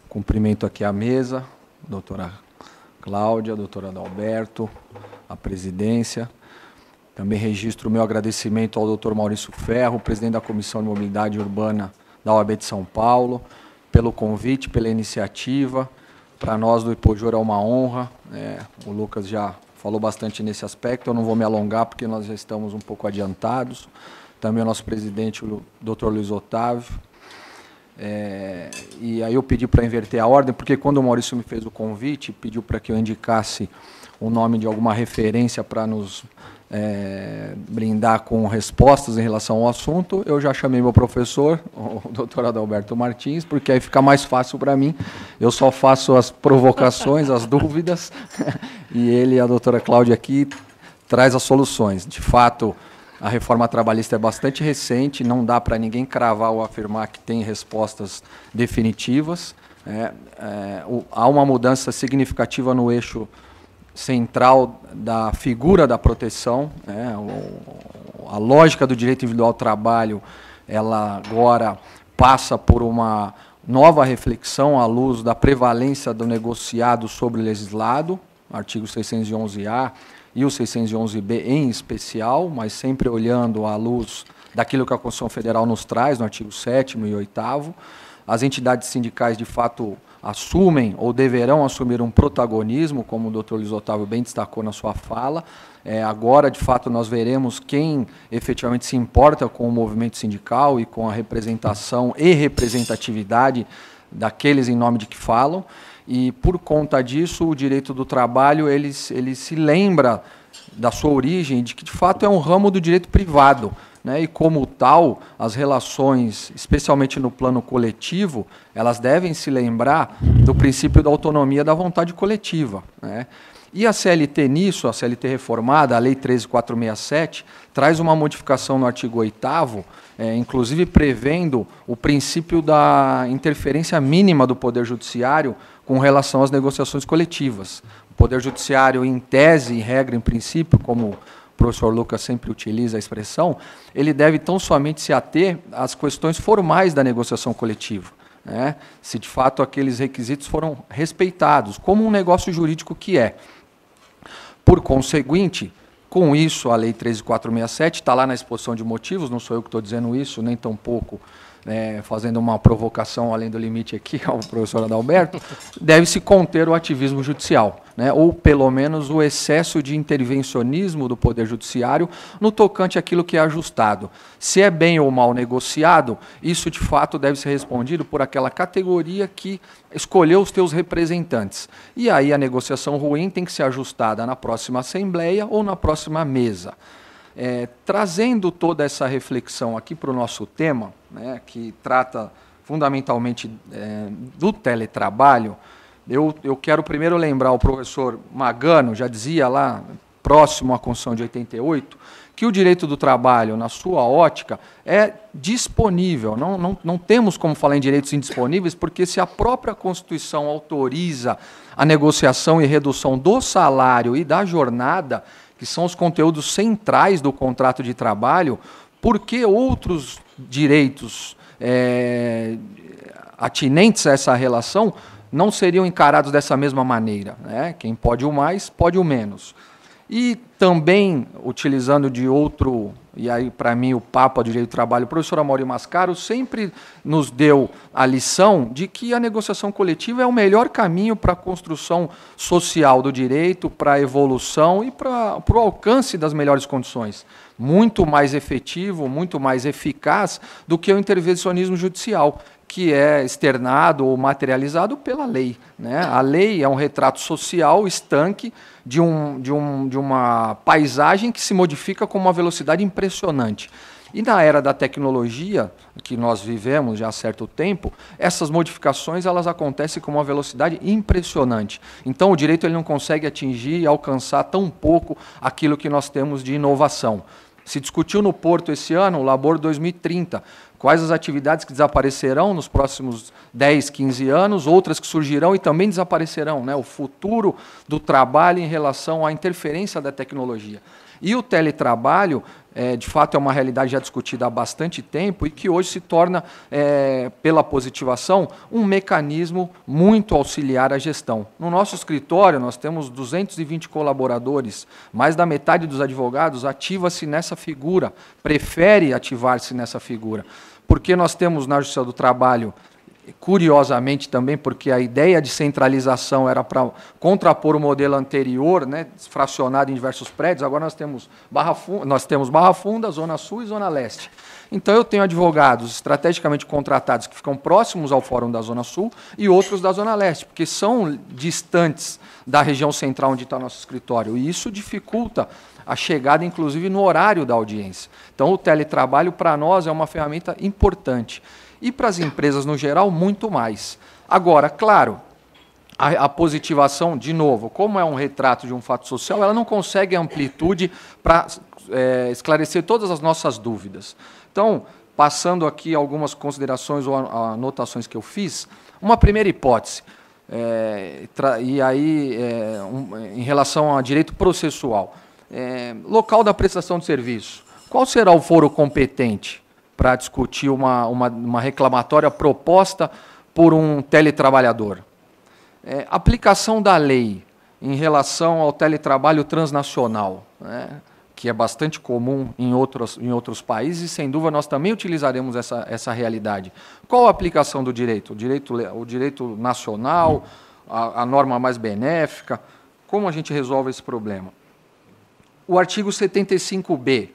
Cumprimento aqui a mesa, doutora Cláudia, doutora Adalberto, a presidência. Também registro o meu agradecimento ao doutor Maurício Ferro, presidente da Comissão de Mobilidade Urbana da OAB de São Paulo, pelo convite, pela iniciativa. Para nós do Ipojor é uma honra. O Lucas já falou bastante nesse aspecto, eu não vou me alongar porque nós já estamos um pouco adiantados. Também o nosso presidente, o doutor Luiz Otávio. E aí eu pedi para inverter a ordem, porque quando o Maurício me fez o convite, pediu para que eu indicasse o nome de alguma referência para nos brindar com respostas em relação ao assunto, eu já chamei meu professor, o doutor Adalberto Martins, porque aí fica mais fácil para mim, eu só faço as provocações, as dúvidas, e ele, a doutora Cláudia aqui, traz as soluções. De fato, a reforma trabalhista é bastante recente, não dá para ninguém cravar ou afirmar que tem respostas definitivas. Há uma mudança significativa no eixo central da figura da proteção. A lógica do direito individual ao trabalho, ela agora passa por uma nova reflexão à luz da prevalência do negociado sobre o legislado, artigo 611-A, e o 611-B em especial, mas sempre olhando à luz daquilo que a Constituição Federal nos traz, no artigo 7º e 8º. As entidades sindicais, de fato, assumem ou deverão assumir um protagonismo, como o doutor Luiz Otávio bem destacou na sua fala. Agora, de fato, nós veremos quem efetivamente se importa com o movimento sindical e com a representação e representatividade daqueles em nome de que falam. E, por conta disso, o direito do trabalho ele se lembra da sua origem, de que, de fato, é um ramo do direito privado, né? E, como tal, as relações, especialmente no plano coletivo, elas devem se lembrar do princípio da autonomia da vontade coletiva, né? E a CLT nisso, a CLT reformada, a Lei 13.467, traz uma modificação no artigo 8º, inclusive prevendo o princípio da interferência mínima do Poder Judiciário com relação às negociações coletivas. O Poder Judiciário, em tese, em regra, em princípio, como o professor Lucas sempre utiliza a expressão, ele deve tão somente se ater às questões formais da negociação coletiva, né? Se de fato aqueles requisitos foram respeitados, como um negócio jurídico que é. Por conseguinte, com isso, a Lei 13.467 está lá na exposição de motivos, não sou eu que estou dizendo isso, nem tampouco fazendo uma provocação além do limite aqui ao professor Adalberto, deve-se conter o ativismo judicial, né? Ou, pelo menos, o excesso de intervencionismo do Poder Judiciário no tocante àquilo que é ajustado. Se é bem ou mal negociado, isso, de fato, deve ser respondido por aquela categoria que escolheu os teus representantes. E aí a negociação ruim tem que ser ajustada na próxima Assembleia ou na próxima mesa. Trazendo toda essa reflexão aqui para o nosso tema, né, que trata fundamentalmente do teletrabalho, eu quero primeiro lembrar o professor Magano, já dizia lá, próximo à Constituição de 88, que o direito do trabalho, na sua ótica, é disponível. Não temos como falar em direitos indisponíveis, porque se a própria Constituição autoriza a negociação e redução do salário e da jornada, que são os conteúdos centrais do contrato de trabalho, por que outros direitos atinentes a essa relação não seriam encarados dessa mesma maneira, né? Quem pode o mais, pode o menos. E também, utilizando de outro, e aí para mim o Papa do Direito do Trabalho, o professor Amaury Mascaro, sempre nos deu a lição de que a negociação coletiva é o melhor caminho para a construção social do direito, para a evolução e para o alcance das melhores condições. Muito mais efetivo, muito mais eficaz do que o intervencionismo judicial, que é externado ou materializado pela lei, né? A lei é um retrato social estanque de uma paisagem que se modifica com uma velocidade impressionante. E na era da tecnologia, que nós vivemos já há certo tempo, essas modificações elas acontecem com uma velocidade impressionante. Então o direito ele não consegue atingir e alcançar tão pouco aquilo que nós temos de inovação. Se discutiu no Porto esse ano o Labor 2030, quais as atividades que desaparecerão nos próximos 10, 15 anos, outras que surgirão e também desaparecerão, né? O futuro do trabalho em relação à interferência da tecnologia. E o teletrabalho, de fato, é uma realidade já discutida há bastante tempo e que hoje se torna, pela positivação, um mecanismo muito auxiliar à gestão. No nosso escritório, nós temos 220 colaboradores, mais da metade dos advogados ativa-se nessa figura, prefere ativar-se nessa figura, porque nós temos na Justiça do Trabalho, curiosamente também, porque a ideia de centralização era para contrapor o modelo anterior, né, fracionado em diversos prédios. Agora nós temos Barra Funda, Zona Sul e Zona Leste. Então eu tenho advogados estrategicamente contratados que ficam próximos ao Fórum da Zona Sul e outros da Zona Leste, porque são distantes da região central onde está nosso escritório. E isso dificulta a chegada, inclusive, no horário da audiência. Então o teletrabalho, para nós, é uma ferramenta importante. E para as empresas, no geral, muito mais. Agora, claro, a positivação, de novo, como é um retrato de um fato social, ela não consegue amplitude para esclarecer todas as nossas dúvidas. Então, passando aqui algumas considerações ou anotações que eu fiz, uma primeira hipótese, e aí em relação a direito processual, local da prestação de serviço, qual será o foro competente para discutir uma reclamatória proposta por um teletrabalhador? Aplicação da lei em relação ao teletrabalho transnacional, né, que é bastante comum em outros países, e, sem dúvida, nós também utilizaremos essa realidade. Qual a aplicação do direito? O direito nacional, a norma mais benéfica? Como a gente resolve esse problema? O artigo 75B,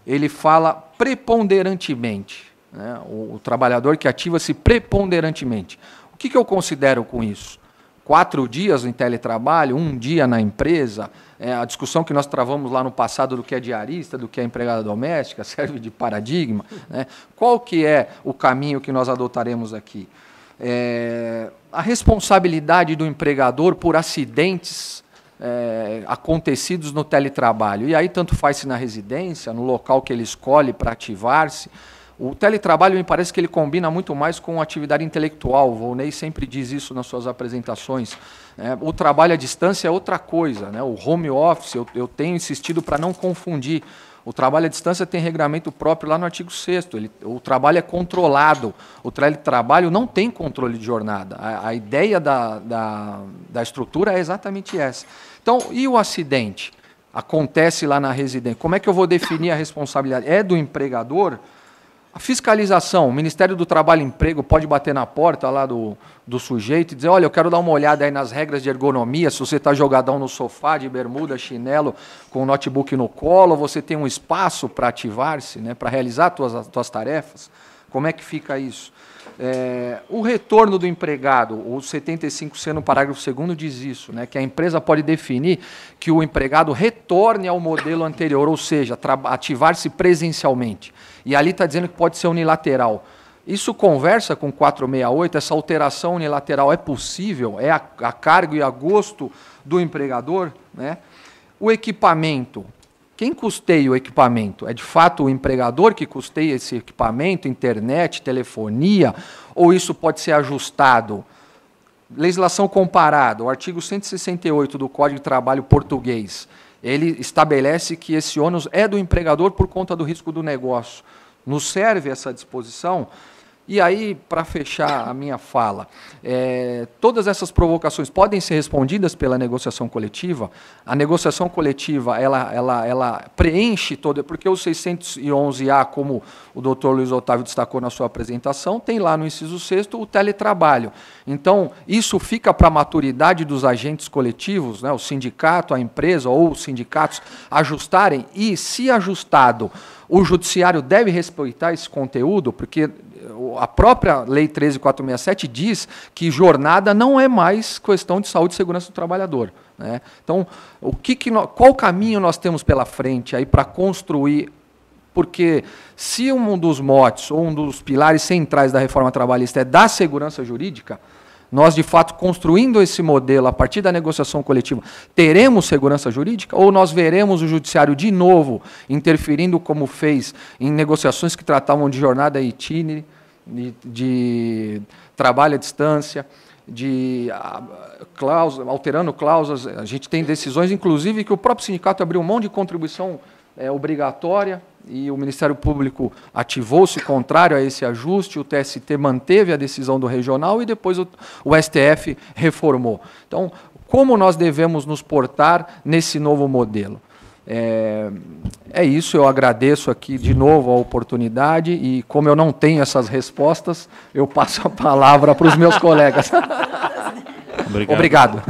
ele fala preponderantemente, né? O trabalhador que ativa-se preponderantemente. O que eu considero com isso? 4 dias em teletrabalho, 1 dia na empresa, a discussão que nós travamos lá no passado do que é diarista, do que é empregada doméstica, serve de paradigma, né? Qual que é o caminho que nós adotaremos aqui? A responsabilidade do empregador por acidentes acontecidos no teletrabalho. E aí tanto faz se na residência, no local que ele escolhe para ativar-se. O teletrabalho, me parece que ele combina muito mais com atividade intelectual. O Volney sempre diz isso nas suas apresentações. O trabalho à distância é outra coisa, né? O home office, eu tenho insistido para não confundir. O trabalho à distância tem regramento próprio lá no artigo 6º. O trabalho é controlado. O teletrabalho não tem controle de jornada. A ideia da estrutura é exatamente essa. Então, e o acidente? Acontece lá na residência. Como é que eu vou definir a responsabilidade? É do empregador? A fiscalização, o Ministério do Trabalho e Emprego pode bater na porta lá do sujeito e dizer, olha, eu quero dar uma olhada aí nas regras de ergonomia, se você está jogadão no sofá, de bermuda, chinelo, com o notebook no colo, você tem um espaço para ativar-se, né, para realizar as tuas tarefas. Como é que fica isso? O retorno do empregado, o 75C no parágrafo 2º diz isso, né, que a empresa pode definir que o empregado retorne ao modelo anterior, ou seja, ativar-se presencialmente. E ali está dizendo que pode ser unilateral. Isso conversa com 468, essa alteração unilateral é possível? É a cargo e a gosto do empregador? Né? O equipamento. Quem custeia o equipamento? É de fato o empregador que custeia esse equipamento, internet, telefonia, ou isso pode ser ajustado? Legislação comparada, o artigo 168 do Código de Trabalho português, ele estabelece que esse ônus é do empregador por conta do risco do negócio. Nos serve essa disposição? E aí, para fechar a minha fala, todas essas provocações podem ser respondidas pela negociação coletiva. A negociação coletiva, ela preenche toda, porque o 611A, como o doutor Luiz Otávio destacou na sua apresentação, tem lá no inciso 6º o teletrabalho. Então, isso fica para a maturidade dos agentes coletivos, né, o sindicato, a empresa ou os sindicatos ajustarem, e, se ajustado, o judiciário deve respeitar esse conteúdo, porque a própria Lei 13.467 diz que jornada não é mais questão de saúde e segurança do trabalhador. Né? Então, qual caminho nós temos pela frente aí para construir? Porque se um dos motes ou um dos pilares centrais da reforma trabalhista é da segurança jurídica, nós, de fato, construindo esse modelo a partir da negociação coletiva, teremos segurança jurídica ou nós veremos o judiciário de novo interferindo como fez em negociações que tratavam de jornada itinere, de trabalho à distância, alterando cláusulas. A gente tem decisões, inclusive, que o próprio sindicato abriu mão de contribuição obrigatória e o Ministério Público ativou-se contrário a esse ajuste, o TST manteve a decisão do regional e depois o STF reformou. Então, como nós devemos nos portar nesse novo modelo? É isso, eu agradeço aqui de novo a oportunidade e, como eu não tenho essas respostas, eu passo a palavra para os meus colegas. Obrigado. Obrigado.